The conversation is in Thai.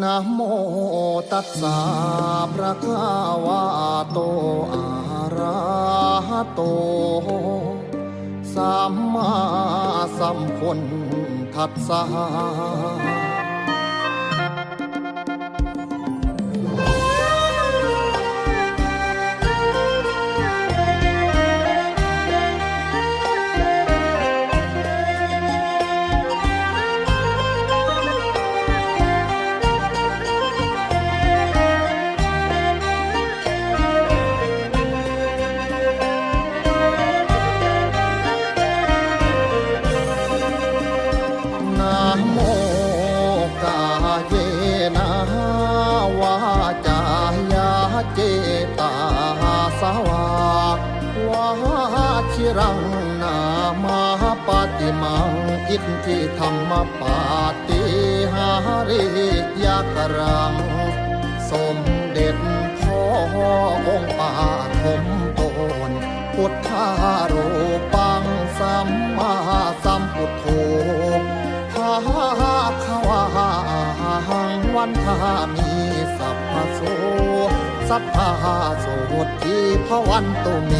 นะโมตัสสะภะคะวะโตอะระหะโตสัมมาสัมพุทธัสสะนะโมกายนะวาจายาเจตาสวาวาชิรังนามาปฏิมังอิทธิธรรมปาติหาริยักรังสมเด็จพ่อองค์ปาฐมตนพุทธารูปังสัมมาสัมพุทโธภาควาหังวันทามีสัพพโสสัพพาโสทิภวันตุเม